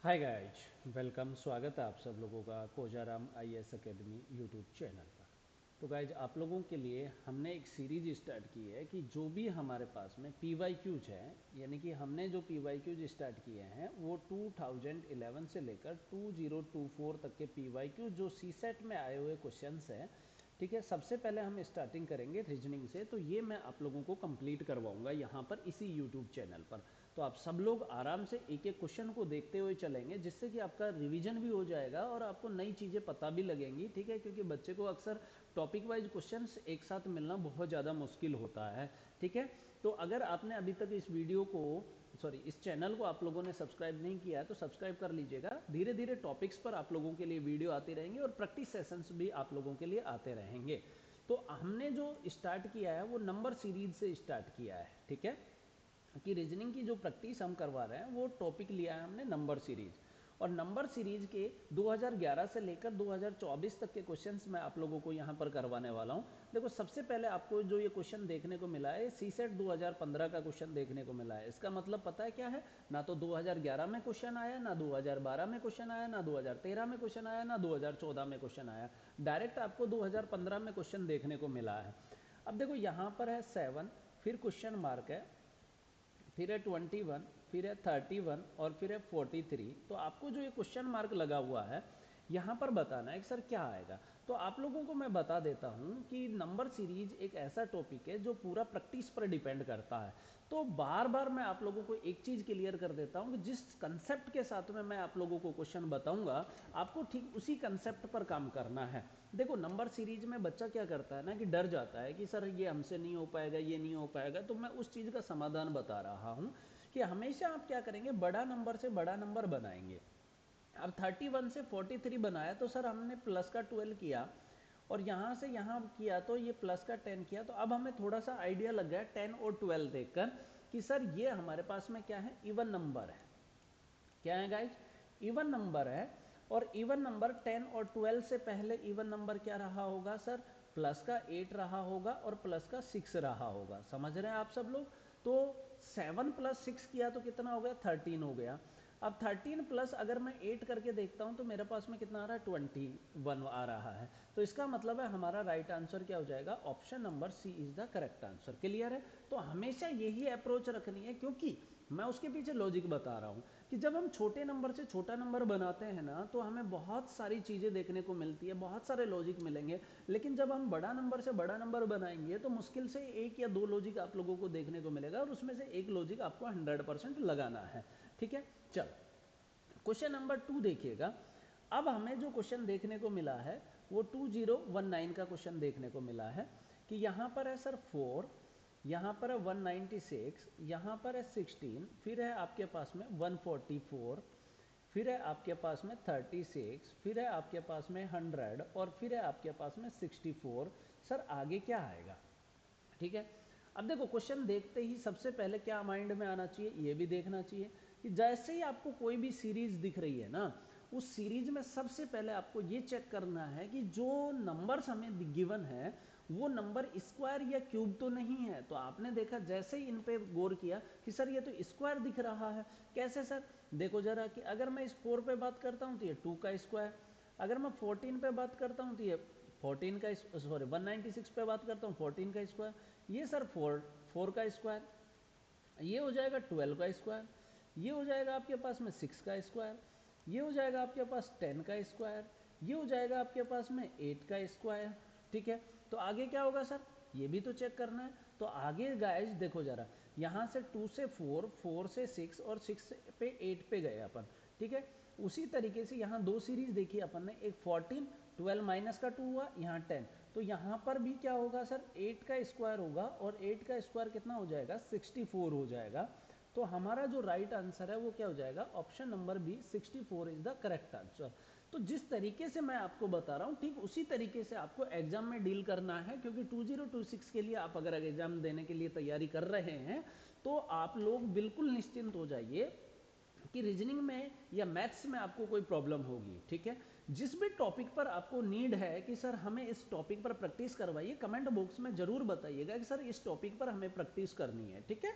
Hi guys, welcome. स्वागत है आप सब लोगों का Kojaram IAS academy YouTube channel पर। तो गाइज, आप लोगों के लिए हमने एक सीरीज स्टार्ट की है कि जो भी हमारे पास में पीवाईक्यूज है, यानी कि हमने जो पीवाईक्यूज स्टार्ट किए हैं वो 2011 से लेकर 2024 तक के पीवाईक्यूज जो सीसेट में आए हुए क्वेश्चंस हैं, ठीक है। सबसे पहले हम स्टार्टिंग करेंगे रीजनिंग से, तो ये मैं आप लोगों को कंप्लीट करवाऊंगा यहाँ पर इसी यूट्यूब चैनल पर। तो आप सब लोग आराम से एक एक क्वेश्चन को देखते हुए चलेंगे, जिससे कि आपका रिवीजन भी हो जाएगा और आपको नई चीज़ें पता भी लगेंगी, ठीक है। क्योंकि बच्चे को अक्सर टॉपिक वाइज क्वेश्चंस एक साथ मिलना बहुत ज़्यादा मुश्किल होता है, ठीक है। तो अगर आपने अभी तक इस वीडियो को इस चैनल को आप लोगों ने सब्सक्राइब नहीं किया है तो सब्सक्राइब कर लीजिएगा। धीरे धीरे टॉपिक्स पर आप लोगों के लिए वीडियो आती रहेंगे और प्रैक्टिस सेशंस भी आप लोगों के लिए आते रहेंगे। तो हमने जो स्टार्ट किया है वो नंबर सीरीज से स्टार्ट किया है, ठीक है। कि रीजनिंग की जो प्रैक्टिस हम करवा रहे हैं वो टॉपिक लिया है हमने नंबर सीरीज, और नंबर सीरीज के 2011 से लेकर 2024 तक के क्वेश्चंस मैं आप लोगों को यहाँ पर करवाने वाला हूँ। देखो, सबसे पहले आपको जो ये क्वेश्चन देखने को मिला है, सीसेट 2015 का क्वेश्चन देखने को मिला है। इसका मतलब पता है क्या है? ना तो 2011 में क्वेश्चन आया, ना 2012 में क्वेश्चन आया, ना 2013 में क्वेश्चन आया, ना 2014 में क्वेश्चन आया। डायरेक्ट आपको 2015 में क्वेश्चन देखने को मिला है। अब देखो, यहाँ पर है 7, फिर क्वेश्चन मार्क है, फिर है 21, फिर है 31 और फिर है 43। तो आपको जो ये क्वेश्चन मार्क लगा हुआ है यहाँ पर बताना है कि सर क्या आएगा। तो आप लोगों को मैं बता देता हूँ कि नंबर सीरीज एक ऐसा टॉपिक है जो पूरा प्रैक्टिस पर डिपेंड करता है। तो बार बार मैं आप लोगों को एक चीज़ क्लियर कर देता हूँ कि जिस कंसेप्ट के साथ में मैं आप लोगों को क्वेश्चन बताऊंगा, आपको ठीक उसी कंसेप्ट पर काम करना है। देखो, नंबर सीरीज में बच्चा क्या करता है ना कि डर जाता है कि सर ये हमसे नहीं हो पाएगा, ये नहीं हो पाएगा। तो मैं उस चीज़ का समाधान बता रहा हूँ कि हमेशा आप क्या करेंगे, बड़ा नंबर से बड़ा नंबर बनाएंगे। अब 31 से 43 बनाया तो सर हमने प्लस का 12 किया, और यहाँ से यहाँ किया तो ये प्लस का 10 किया। तो अब हमें थोड़ा सा आइडिया लग गया 10 और 12 देखकर कि सर ये हमारे पास में क्या है, इवन नंबर है। क्या है गाइज? इवन नंबर है। और इवन नंबर 10 और 12 से पहले इवन नंबर क्या रहा होगा सर? प्लस का 8 रहा होगा और प्लस का 6 रहा होगा। समझ रहे हैं आप सब लोग? तो 7 प्लस 6 किया तो कितना हो गया? 13 हो गया। अब 13 प्लस अगर मैं 8 करके देखता हूं तो मेरे पास में कितना आ रहा है? 21 आ रहा है। तो इसका मतलब है हमारा राइट आंसर क्या हो जाएगा? Option number C is the correct answer. Clear है? तो हमेशा यही अप्रोच रखनी है, क्योंकि मैं उसके पीछे लॉजिक बता रहा हूं कि जब हम छोटे नंबर से छोटा नंबर बनाते हैं ना, तो हमें बहुत सारी चीज़ें देखने को मिलती है, बहुत सारे लॉजिक मिलेंगे। लेकिन जब हम बड़ा नंबर से बड़ा नंबर बनाएंगे तो मुश्किल से एक या दो लॉजिक आप लोगों को देखने को मिलेगा, और उसमें से एक लॉजिक आपको 100% लगाना है, ठीक है। चल, क्वेश्चन नंबर 2 देखिएगा। अब हमें जो क्वेश्चन देखने को मिला है वो 2019 का क्वेश्चन देखने को मिला है कि यहाँ पर है सर 4, यहाँ पर है 196, यहाँ पर है 16, फिर है आपके पास में 144, फिर है आपके पास में 36, फिर है आपके पास में 100 और फिर है आपके पास में 64। सर आगे क्या आएगा? ठीक है। अब देखो, क्वेश्चन देखते ही सबसे पहले क्या माइंड में आना चाहिए, ये भी देखना चाहिए कि जैसे ही आपको कोई भी सीरीज दिख रही है ना, उस सीरीज में सबसे पहले आपको ये चेक करना है कि जो नंबर्स हमें गिवन है वो नंबर स्क्वायर या क्यूब तो नहीं है। तो आपने देखा, जैसे ही इन पे गौर किया कि सर ये तो स्क्वायर दिख रहा है। कैसे सर? देखो जरा कि अगर मैं इस 4 पे बात करता हूँ तो ये 2 का स्क्वायर, अगर मैं 14 पे बात करता हूँ तो ये 14 का 196 पे बात करता हूँ 14 का स्क्वायर, ये सर 4 का स्क्वायर, ये हो जाएगा 12 का स्क्वायर, ये हो जाएगा आपके पास में 6 का स्क्वायर, ये हो जाएगा आपके पास 10 का स्क्वायर, ये हो जाएगा आपके पास में 8 का स्क्वायर, ठीक है। तो आगे क्या होगा सर? ये भी तो चेक करना है। तो आगे गाइस देखो जरा, यहाँ से 2 से 4, 4 से 6 और 6 पे 8 पे गए अपन, ठीक है। उसी तरीके से यहाँ दो सीरीज देखी अपन ने, एक 14, 12 माइनस का 2 हुआ, यहाँ 10। तो यहाँ पर भी क्या होगा सर? 8 का स्क्वायर होगा, और 8 का स्क्वायर कितना हो जाएगा? 64 हो जाएगा। तो हमारा जो राइट आंसर है वो क्या हो जाएगा? Option number B, 64 is the correct answer. तो जिस तरीके से मैं आपको बता रहा हूँ ठीक उसी तरीके से आपको एग्जाम में डील करना है, क्योंकि 2026 के लिए आप अगर एग्जाम देने के लिए तैयारी कर रहे हैं तो आप लोग बिल्कुल निश्चिंत हो जाइए कि रीजनिंग में या मैथ्स में आपको कोई प्रॉब्लम होगी, ठीक है। जिस भी टॉपिक पर आपको नीड है कि सर हमें इस टॉपिक पर प्रैक्टिस करवाइए, कमेंट बॉक्स में जरूर बताइएगा कि सर इस टॉपिक पर हमें प्रैक्टिस करनी है, ठीक है।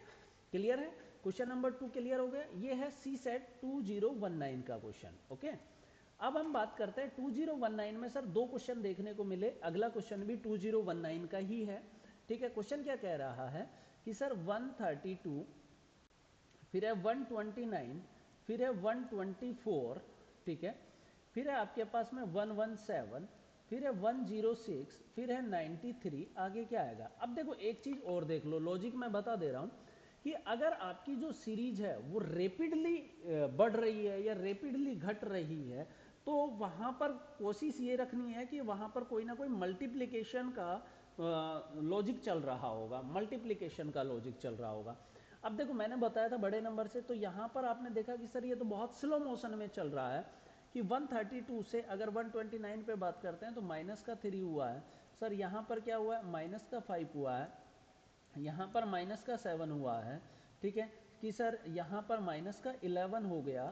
क्लियर है? क्वेश्चन नंबर 2 क्लियर हो गया। ये है सी सेट 2019 का क्वेश्चन। ओके, अब हम बात करते हैं 2019 में सर दो क्वेश्चन देखने को मिले, अगला क्वेश्चन भी 2019 का ही है। ठीक है, क्वेश्चन क्या कह रहा है कि सर 132, फिर है 129, फिर है 124, ठीक है, फिर है आपके पास में 117, फिर है 106, फिर है 93, आगे क्या आएगा। अब देखो एक चीज और देख लो, लॉजिक मैं बता दे रहा हूं कि अगर आपकी जो सीरीज है वो रेपिडली बढ़ रही है या रेपिडली घट रही है, तो वहां पर कोशिश ये रखनी है कि वहां पर कोई ना कोई मल्टीप्लिकेशन का लॉजिक चल रहा होगा, मल्टीप्लिकेशन का लॉजिक चल रहा होगा। अब देखो मैंने बताया था बड़े नंबर से, तो यहाँ पर आपने देखा कि सर ये तो बहुत स्लो मोशन में चल रहा है कि 132 से अगर 129 पे बात करते हैं तो माइनस का 3 हुआ है, सर यहाँ पर क्या हुआ है, माइनस का 5 हुआ है, यहाँ पर माइनस का 7 हुआ है, ठीक है, कि सर यहाँ पर माइनस का 11 हो गया,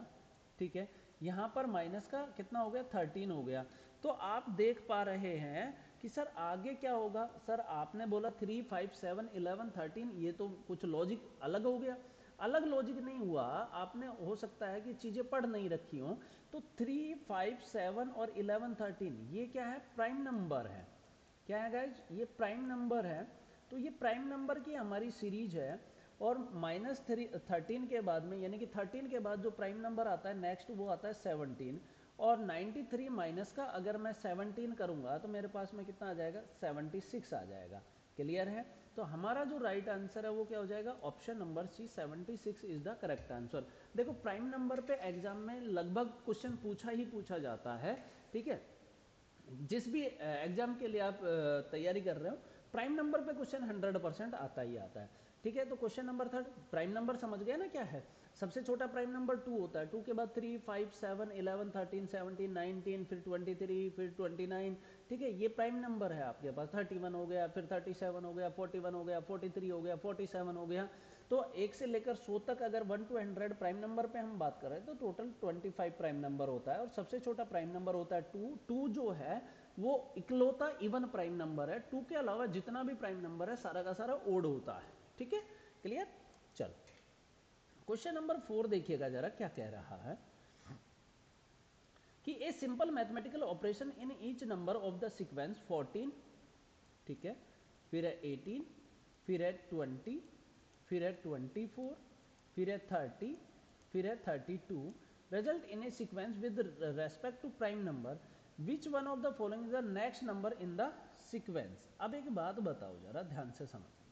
ठीक है, यहाँ पर माइनस का कितना हो गया, 13 हो गया। तो आप देख पा रहे हैं कि सर आगे क्या होगा। सर आपने बोला 3, 5, 7, 11, 13, ये तो कुछ लॉजिक अलग हो गया। अलग लॉजिक नहीं हुआ, आपने हो सकता है कि चीजें पढ़ नहीं रखी हो। तो 3, 5, 7 और 11, 13 ये क्या है, प्राइम नंबर है। क्या है गाइज, ये प्राइम नंबर है। तो ये प्राइम नंबर की हमारी सीरीज है, और -13 के बाद में, यानी कि 13 के बाद जो प्राइम नंबर आता है नेक्स्ट वो आता है 17, और 93 माइनस का अगर मैं 17 करूंगा तो मेरे पास में कितना आ जाएगा, 76 आ जाएगा। क्लियर है, तो हमारा जो राइट आंसर है वो क्या हो जाएगा, option number C, 76 is the correct answer. देखो प्राइम नंबर पे एग्जाम में लगभग क्वेश्चन पूछा ही पूछा जाता है, ठीक है, जिस भी एग्जाम के लिए आप तैयारी कर रहे हो, प्राइम नंबर पे क्वेश्चन 100% आता ही आता है। ठीक है, तो क्वेश्चन नंबर 3, प्राइम नंबर समझ गया ना क्या है। सबसे छोटा प्राइम नंबर 2 होता है, 2 के बाद 3, 5, 7, 11, 13, 17, 19, फिर 23, फिर 29, ठीक है, ये प्राइम नंबर है आपके पास। 31 हो गया, फिर 37 हो गया, 41 हो गया, 43 हो गया, 47 हो गया। तो 1 से लेकर 100 तक अगर 1 to 100 प्राइम नंबर पे हम बात कर रहे हैं तो टोटल 25 प्राइम नंबर होता है, और सबसे छोटा प्राइम नंबर होता है 2। 2 जो है वो इकलौता इवन प्राइम नंबर है। 2 के अलावा जितना भी प्राइम नंबर है सारा का सारा ओड होता है। ठीक है, क्लियर। चलो क्वेश्चन नंबर 4 देखिएगा जरा क्या कह रहा है कि a simple mathematical operation in each number of the sequence 14, ठीक है, फिर है 18, फिर है 20, फिर है 24, फिर है 30, फिर है 32, result in a sequence with respect to prime number, which one of the following is the next number in the sequence। अब एक बात बताओ जरा ध्यान से समझना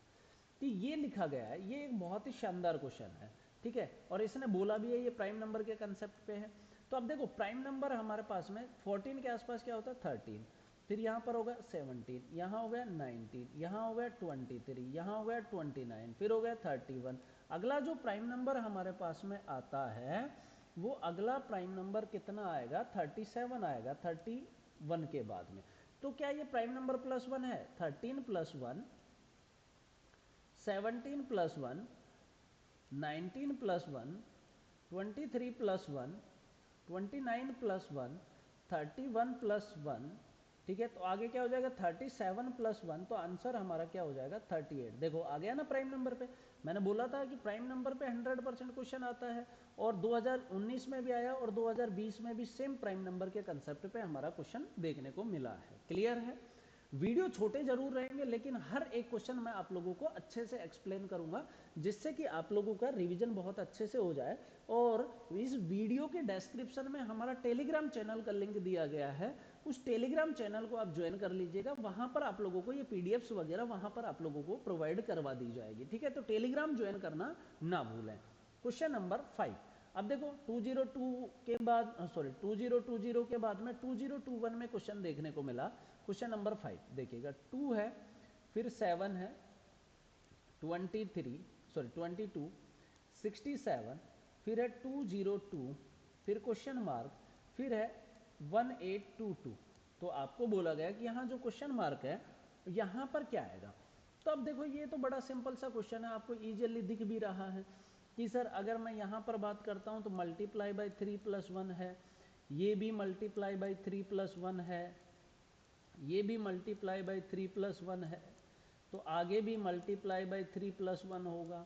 कि ये लिखा गया है, ये एक बहुत ही शानदार क्वेश्चन है, ठीक है, और इसने बोला भी है ये प्राइम नंबर के कंसेप्ट पे है। तो अब देखो प्राइम नंबर हमारे पास में 14 के आसपास क्या होता है, 13, फिर यहाँ पर हो गया 17, यहाँ हो गया 19, यहाँ हो गया 23, यहाँ हो गया 29, फिर हो गया 31। अगला जो प्राइम नंबर हमारे पास में आता है वो अगला प्राइम नंबर कितना आएगा, 37 आएगा 31 के बाद में। तो क्या ये प्राइम नंबर +1 है, 13 + 1, 17 + 1, 19 + 1, 23 + 1, 29 + 1, 31 + 1, ठीक है, तो आगे क्या हो जाएगा 37 + 1, तो आंसर हमारा क्या हो जाएगा 38। देखो आ गया ना प्राइम नंबर पे। मैंने बोला था कि प्राइम नंबर पे 100% क्वेश्चन आता है, और 2019 में भी आया और 2020 में भी सेम प्राइम नंबर के कंसेप्ट पे हमारा क्वेश्चन देखने को मिला है। क्लियर है। वीडियो छोटे जरूर रहेंगे लेकिन हर एक क्वेश्चन मैं आप लोगों को अच्छे से एक्सप्लेन करूंगा, जिससे कि आप लोगों का रिवीजन बहुत अच्छे से हो जाए। और इस वीडियो के डिस्क्रिप्शन में हमारा टेलीग्राम चैनल का लिंक दिया गया है, उस टेलीग्राम चैनल को आप ज्वाइन कर लीजिएगा। वहां पर आप लोगों को ये पीडीएफ्स वगैरह वहां पर आप लोगों को प्रोवाइड करवा दी जाएगी। ठीक है, तो टेलीग्राम ज्वाइन करना ना भूलें। क्वेश्चन नंबर 5, अब देखो 202 के बाद, सॉरी 2020 के बाद में 2021 में क्वेश्चन देखने को मिला। क्वेश्चन नंबर 5 देखिएगा, 2 है, फिर 7 है, 22, 67, फिर है 202, फिर क्वेश्चन मार्क, फिर है 1822। तो आपको बोला गया कि यहाँ जो क्वेश्चन मार्क है यहाँ पर क्या आएगा। तो अब देखो ये तो बड़ा सिंपल सा क्वेश्चन है, आपको इजीली दिख भी रहा है कि सर अगर मैं यहाँ पर बात करता हूँ तो मल्टीप्लाई बाई 3 + 1 है, ये भी मल्टीप्लाई बाई 3 + 1 है, ये भी मल्टीप्लाई बाई 3 + 1 है, तो आगे भी मल्टीप्लाई बाई 3 + 1 होगा,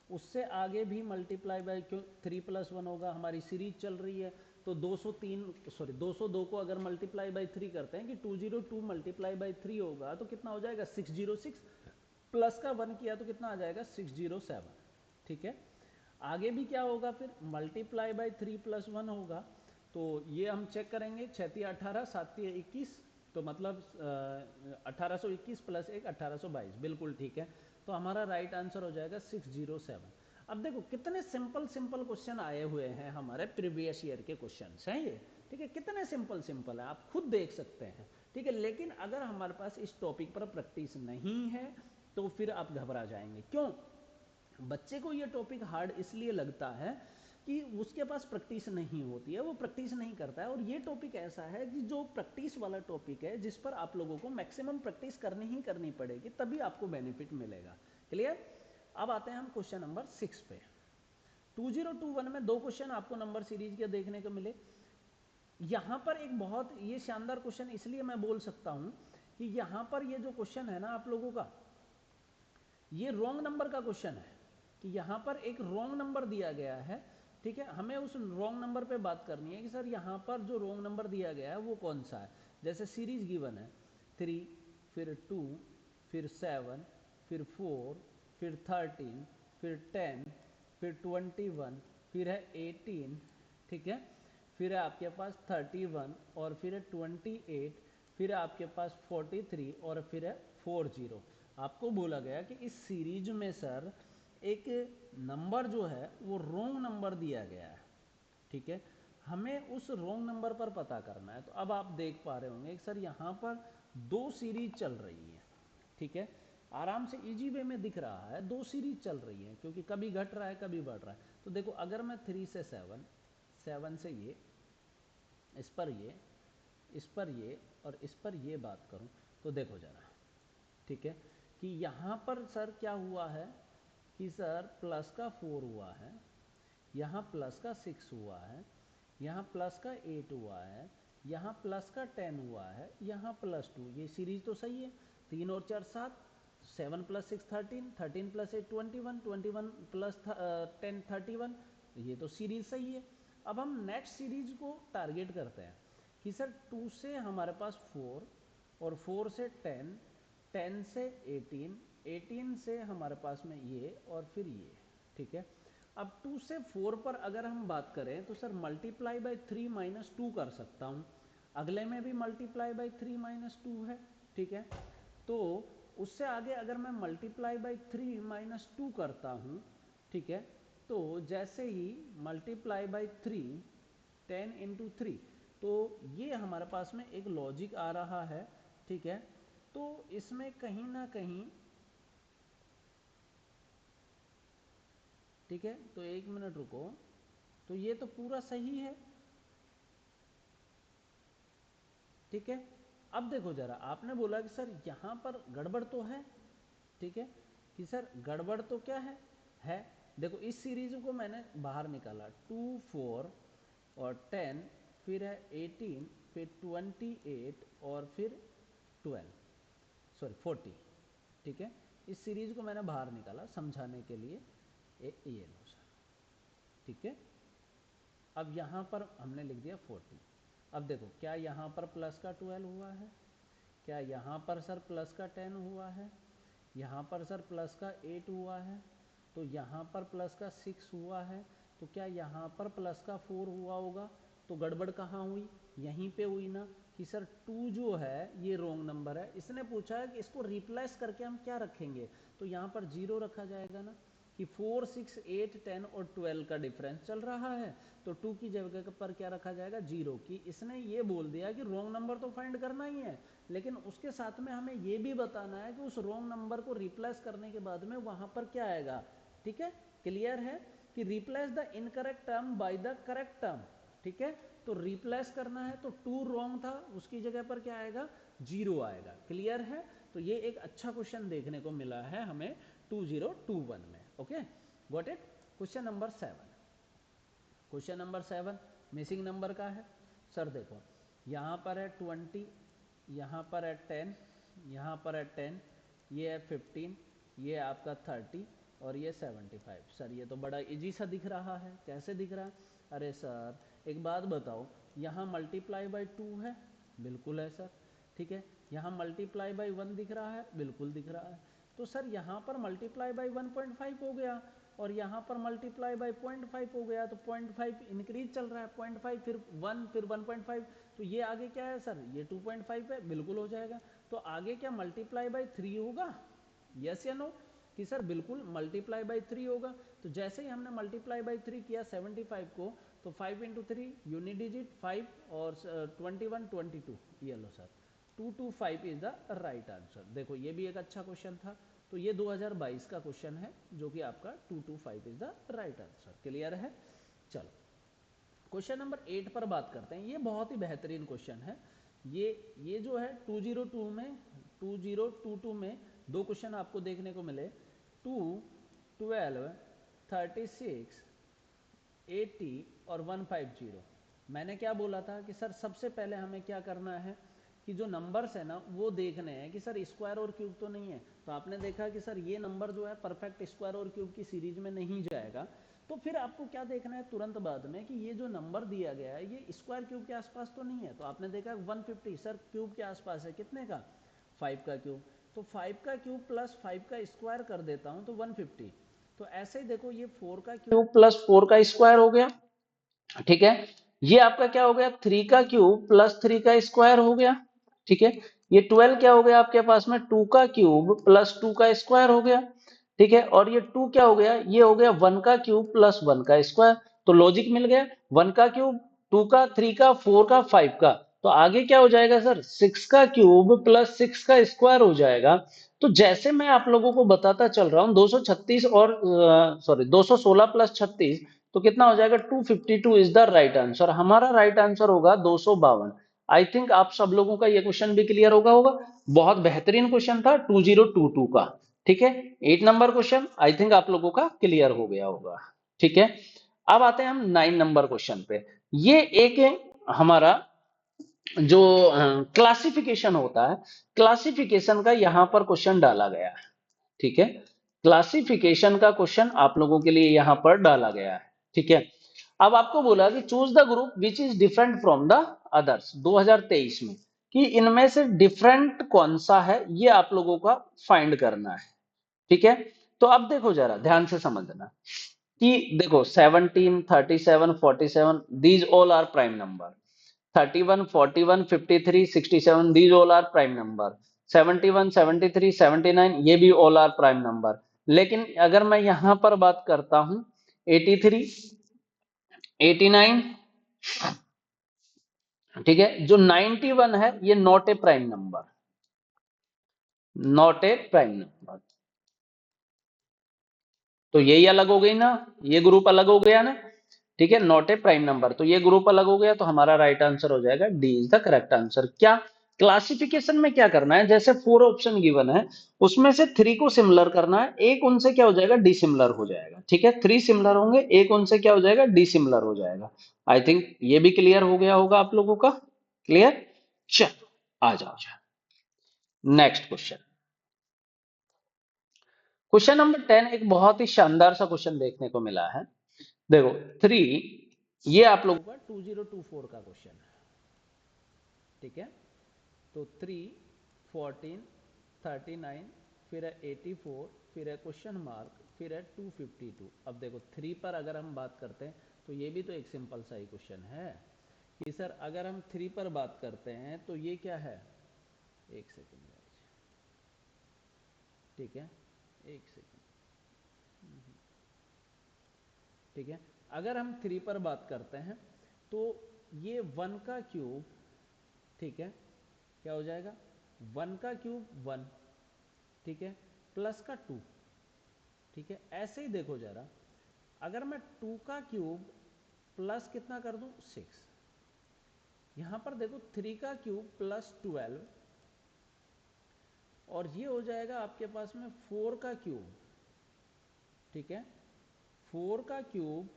उससे आगे भी मल्टीप्लाई बाय क्यों 3+1 होगा, हमारी सीरीज चल रही है। तो 202 को अगर मल्टीप्लाई बाय 3 करते हैं कि 202 मल्टीप्लाई बाय 3 होगा तो कितना हो जाएगा 606, प्लस का 1 किया तो कितना आ जाएगा 607। ठीक है, आगे भी क्या होगा फिर मल्टीप्लाई बाय 3+1 होगा, तो ये हम चेक करेंगे 6×18 7×21, तो मतलब 1821 प्लस 1 1822, बिल्कुल ठीक है। तो हमारा राइट आंसर हो जाएगा 607। अब देखो कितने सिंपल सिंपल क्वेश्चन आए हुए हैं, हमारे प्रीवियस ईयर के क्वेश्चन हैं ये। ठीक है, कितने सिंपल सिंपल है, आप खुद देख सकते हैं। ठीक है, लेकिन अगर हमारे पास इस टॉपिक पर प्रैक्टिस नहीं है तो फिर आप घबरा जाएंगे। क्यों? बच्चे को ये टॉपिक हार्ड इसलिए लगता है कि उसके पास प्रैक्टिस नहीं होती है, वो प्रैक्टिस नहीं करता है। और ये टॉपिक ऐसा है कि जो प्रैक्टिस वाला टॉपिक है, जिस पर आप लोगों को मैक्सिमम प्रैक्टिस करनी ही करनी पड़ेगी, तभी आपको बेनिफिट मिलेगा। क्लियर? अब आते हैं हम क्वेश्चन नंबर 6 पे। 2021 में 2 क्वेश्चन आपको नंबर सीरीज के देखने को मिले। यहां पर एक बहुत ये शानदार क्वेश्चन इसलिए मैं बोल सकता हूं कि यहां पर ये जो क्वेश्चन है ना आप लोगों का, ये रॉन्ग नंबर का क्वेश्चन है कि यहाँ पर एक रॉन्ग नंबर दिया गया है। ठीक है, हमें उस रॉन्ग नंबर पे बात करनी है कि सर यहाँ पर जो रॉन्ग नंबर दिया गया है वो कौन सा है। जैसे सीरीज गिवन है 3, फिर 2, फिर 7, फिर 4, फिर 13, फिर 10, फिर 21, फिर है 18। ठीक है, फिर है आपके पास 31 और फिर है 28, फिर है आपके पास 43 और फिर है 40। आपको बोला गया कि इस सीरीज में सर एक नंबर जो है वो रॉन्ग नंबर दिया गया है। ठीक है, हमें उस रॉन्ग नंबर पर पता करना है। तो अब आप देख पा रहे होंगे सर यहाँ पर 2 सीरीज चल रही है। ठीक है, आराम से इजी वे में दिख रहा है 2 सीरीज चल रही है, क्योंकि कभी घट रहा है कभी बढ़ रहा है। तो देखो अगर मैं 3 से 7, 7 से ये, इस पर ये, इस पर ये और इस पर ये बात करूं तो देखो जरा। ठीक है, कि यहाँ पर सर क्या हुआ है कि सर प्लस का 4 हुआ है, यहाँ प्लस का 6 हुआ है, यहाँ प्लस का 8 हुआ है, यहाँ प्लस का 10 हुआ है, यहाँ +2। ये सीरीज तो सही है। 3 और 4 7, 7 + 6 13, 13 + 8 21, 21 + 10 31। ये तो सीरीज सही है। अब हम नेक्स्ट सीरीज को टारगेट करते हैं कि सर 2 से हमारे पास 4 और 4 से 10, 10 से 18, 18 से हमारे पास में ये और फिर ये। ठीक है, अब 2 से 4 पर अगर हम बात करें तो सर मल्टीप्लाई बाय 3 - 2 कर सकता हूँ। अगले में भी मल्टीप्लाई बाय 3 - 2 है। ठीक है, तो उससे आगे अगर मैं मल्टीप्लाई बाय 3 - 2 करता हूँ, ठीक है, तो जैसे ही मल्टीप्लाई बाय 3, 10 × 3, तो ये हमारे पास में एक लॉजिक आ रहा है। ठीक है, तो इसमें कहीं ना कहीं, ठीक है, तो 1 मिनट रुको, तो ये तो पूरा सही है। ठीक है, अब देखो जरा, आपने बोला कि सर यहाँ पर गड़बड़ तो है। ठीक है, कि सर गड़बड़ तो क्या है। देखो इस सीरीज को मैंने बाहर निकाला, 2 4 और 10, फिर है 18, फिर 28 और फिर 12, सॉरी 40। ठीक है, इस सीरीज को मैंने बाहर निकाला समझाने के लिए, ये लो सर। ठीक है, अब यहाँ पर हमने लिख दिया 40। अब देखो क्या यहाँ पर प्लस का 12 हुआ है, क्या यहाँ पर सर प्लस का 10 हुआ है, यहाँ पर सर प्लस का 8 हुआ है, तो यहाँ पर प्लस का 6 हुआ है, तो क्या यहाँ पर प्लस का 4 हुआ होगा। तो गड़बड़ कहाँ हुई, यहीं पे हुई ना, कि सर 2 जो है ये रॉन्ग नंबर है। इसने पूछा है कि इसको रिप्लेस करके हम क्या रखेंगे, तो यहाँ पर 0 रखा जाएगा ना, कि 4 6 8 10 और 12 का डिफरेंस चल रहा है, तो 2 की जगह पर क्या रखा जाएगा 0। की इसने ये बोल दिया कि रॉन्ग नंबर तो फाइंड करना ही है, लेकिन उसके साथ में हमें ये भी बताना है कि उस रॉन्ग नंबर को रिप्लेस करने के बाद में वहां पर क्या आएगा। ठीक है, क्लियर है कि replace the incorrect term by the correct term. ठीक है, तो रिप्लेस करना है, तो 2 रॉन्ग था, उसकी जगह पर क्या आएगा 0 आएगा। क्लियर है, तो ये एक अच्छा क्वेश्चन देखने को मिला है हमें 2021 में। Okay, got it. Question number 7, question number 7 missing number का है। सर देखो यहाँ पर है 20, यहाँ पर है 10, यहाँ पर है 10, ये है 15, ये है आपका 30 और ये 75। सर ये तो बड़ा इजी सा दिख रहा है, कैसे दिख रहा है? अरे सर एक बात बताओ, यहाँ मल्टीप्लाई बाई 2 है, बिल्कुल है सर, ठीक है। यहाँ मल्टीप्लाई बाई 1 दिख रहा है, बिल्कुल दिख रहा है। तो सर यहाँ पर मल्टीप्लाई बाई 1.5 हो गया और यहाँ पर मल्टीप्लाई बाई 0.5 हो गया, तो 0.5 इंक्रीज चल रहा है, 0.5 फिर 1 फिर 1.5, तो ये आगे क्या है सर, ये 2.5 है, बिल्कुल हो जाएगा। तो आगे क्या मल्टीप्लाई बाई 3 होगा, यस या नो? कि सर बिल्कुल मल्टीप्लाई बाई 3 होगा। तो जैसे ही हमने मल्टीप्लाई बाई 3 किया 75 को, तो 5 इंटू 3 यूनिट डिजिट 5 और 21 22, ये लो sir 225 is the right answer. देखो ये भी एक अच्छा क्वेश्चन था। तो ये 2022 का क्वेश्चन है जो कि आपका 225 is the right answer. Clear है? चलो क्वेश्चन नंबर 8 पर बात करते हैं। ये बहुत ही बेहतरीन क्वेश्चन है। ये जो है 2022 में दो क्वेश्चन आपको देखने को मिले, 2, 12, 36, 80 और 150। मैंने क्या बोला था कि सर सबसे पहले हमें क्या करना है कि जो नंबर्स है ना वो देखने हैं कि सर स्क्वायर और क्यूब तो नहीं है। तो आपने देखा कि सर ये नंबर जो है परफेक्ट स्क्वायर और क्यूब की सीरीज में नहीं जाएगा। तो फिर आपको क्या देखना है तुरंत बाद में कि ये जो नंबर दिया गया है ये स्क्वायर क्यूब के आसपास तो नहीं है। तो आपने देखा 150 सर क्यूब के आसपास है, कितने का? 5 का क्यूब। तो 5 का क्यूब प्लस 5 का स्क्वायर कर देता हूं तो 150। तो ऐसे ही देखो ये 4 का क्यूब प्लस 4 का स्क्वायर हो गया, ठीक है। ये आपका क्या हो गया, 3 का क्यूब प्लस 3 का स्क्वायर हो गया, ठीक है। ये 12 क्या हो गया आपके पास में, 2 का क्यूब प्लस 2 का स्क्वायर हो गया, ठीक है। और ये 2 क्या हो गया, ये हो गया 1 का क्यूब प्लस 1 का स्क्वायर। तो लॉजिक मिल गया, 1 का क्यूब, 2 का, 3 का, 4 का, 5 का। तो आगे क्या हो जाएगा सर, 6 का क्यूब प्लस 6 का स्क्वायर हो जाएगा। तो जैसे मैं आप लोगों को बताता चल रहा हूं 236 और सॉरी 216 प्लस 36, तो कितना हो जाएगा, 252 इज द राइट आंसर। हमारा राइट आंसर होगा 252। आई थिंक आप सब लोगों का ये क्वेश्चन भी क्लियर होगा। बहुत बेहतरीन क्वेश्चन था 2022 का, ठीक है। 8 नंबर क्वेश्चन आई थिंक आप लोगों का क्लियर हो गया होगा, ठीक है। अब आते हैं हम 9 नंबर क्वेश्चन पे। ये एक हमारा जो क्लासिफिकेशन होता है, क्लासिफिकेशन का यहां पर क्वेश्चन डाला गया है, ठीक है। क्लासिफिकेशन का क्वेश्चन आप लोगों के लिए यहां पर डाला गया है, ठीक है। अब आपको बोला कि choose the group which is different from the others 2023 में, कि इनमें से डिफरेंट कौन सा है ये आप लोगों का फाइंड करना है, ठीक है। तो अब देखो जरा ध्यान से समझना कि देखो 17, 37, 47 these all are prime number, 31, 41, 53, 67 these all are prime number, 71, 73, 79 ये भी all are prime number। लेकिन अगर मैं यहां पर बात करता हूं 83, 89, ठीक है, जो 91 है ये not a prime number, not a prime number. तो यही अलग हो गई ना, ये ग्रुप अलग हो गया ना, ठीक है, नॉट ए प्राइम नंबर। तो ये ग्रुप अलग हो गया, तो हमारा राइट आंसर हो जाएगा D is the correct answer. क्या क्लासिफिकेशन में क्या करना है, जैसे 4 ऑप्शन गिवन है उसमें से 3 को सिमिलर करना है, एक उनसे क्या हो जाएगा, डिसिमिलर हो जाएगा, ठीक है। 3 सिमिलर होंगे, एक उनसे क्या हो जाएगा, डिसिमिलर हो जाएगा। आई थिंक ये भी क्लियर हो गया होगा आप लोगों का। क्लियर? चलो आ जाओ नेक्स्ट क्वेश्चन। क्वेश्चन नंबर 10 एक बहुत ही शानदार सा क्वेश्चन देखने को मिला है। देखो 3, ये आप लोगों का 2024 का क्वेश्चन है, ठीक है। तो 3, 14, 39, फिर है 84, फिर है क्वेश्चन मार्क, फिर है 252। अब देखो 3 पर अगर हम बात करते हैं तो ये भी तो एक सिंपल सा ही क्वेश्चन है कि सर अगर हम 3 पर बात करते हैं तो ये क्या है, एक सेकेंड, ठीक है, एक सेकेंड, ठीक है। अगर हम 3 पर बात करते हैं तो ये 1 का क्यूब, ठीक है, क्या हो जाएगा, 1 का क्यूब 1, ठीक है, प्लस का 2, ठीक है। ऐसे ही देखो जरा, अगर मैं 2 का क्यूब प्लस कितना कर दूं 6, यहां पर देखो 3 का क्यूब प्लस 12, और ये हो जाएगा आपके पास में 4 का क्यूब, ठीक है, 4 का क्यूब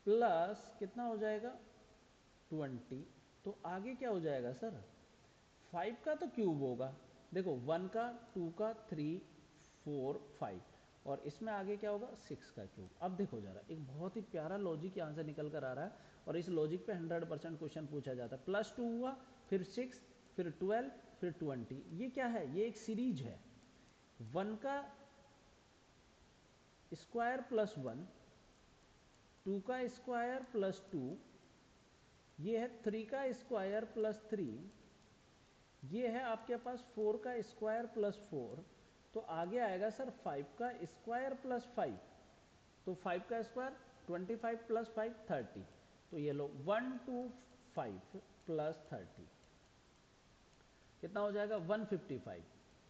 प्लस कितना हो जाएगा 20। तो आगे क्या हो जाएगा सर, 5 का तो क्यूब होगा, देखो 1 का, 2 का, 3, 4, 5, और इसमें आगे क्या होगा 6 का क्यूब। अब देखो जरा, एक बहुत ही प्यारा लॉजिक यहाँ से निकल कर आ रहा है और इस लॉजिक पे 100% क्वेश्चन पूछा जाता है। +2 हुआ, फिर 6, फिर 12, फिर 20। ये क्या है? ये एक सीरीज है। 1 का स्क्वायर प्लस 1, 2 का स्क्वायर प्लस 2, ये है 3 का स्क्वायर प्लस 3, ये है आपके पास 4 का स्क्वायर प्लस 4, तो आगे आएगा सर 5 का स्क्वायर प्लस 5, तो 5 का स्क्वायर 25 प्लस 5 30, तो ये लो 125 प्लस 30 कितना हो जाएगा? 155।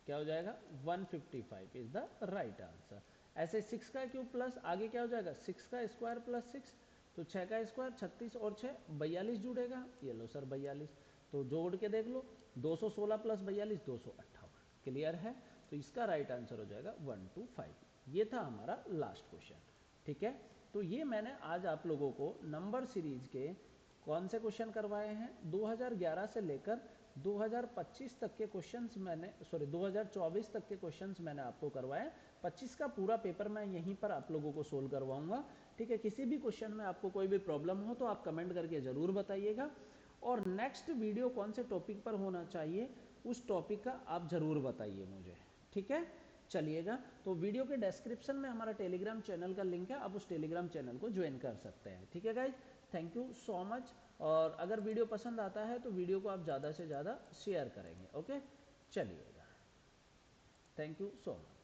क्या हो जाएगा? 155 इज द राइट आंसर। ऐसे 6 का क्यूब प्लस आगे क्या हो जाएगा? 6 का स्क्वायर प्लस 6, तो 6 का स्क्वायर 36 और 6 42 जुड़ेगा। ये लो सर 42, तो जोड़ के देख लो, 216 प्लस 42 258। क्लियर है? तो इसका राइट आंसर हो जाएगा 125। ये था हमारा लास्ट क्वेश्चन। ठीक है, तो ये मैंने आज आप लोगों को नंबर सीरीज के कौन से क्वेश्चन करवाए हैं, 2011 से लेकर 2025 तक के क्वेश्चंस मैंने, सॉरी 2024 तक के क्वेश्चंस मैंने आपको करवाए। 25 का पूरा पेपर मैं यहीं पर आप लोगों को सोल्व करवाऊंगा। ठीक है, किसी भी क्वेश्चन में आपको कोई भी प्रॉब्लम हो तो आप कमेंट करके जरूर बताइएगा, और नेक्स्ट वीडियो कौन से टॉपिक पर होना चाहिए उस टॉपिक का आप जरूर बताइए मुझे। ठीक है, चलिएगा, तो वीडियो के डिस्क्रिप्शन में हमारा टेलीग्राम चैनल का लिंक है, आप उस टेलीग्राम चैनल को ज्वाइन कर सकते हैं। ठीक है guys, thank you so much. और अगर वीडियो पसंद आता है तो वीडियो को आप ज़्यादा से ज़्यादा शेयर करेंगे। ओके, चलिएगा, थैंक यू सो मच।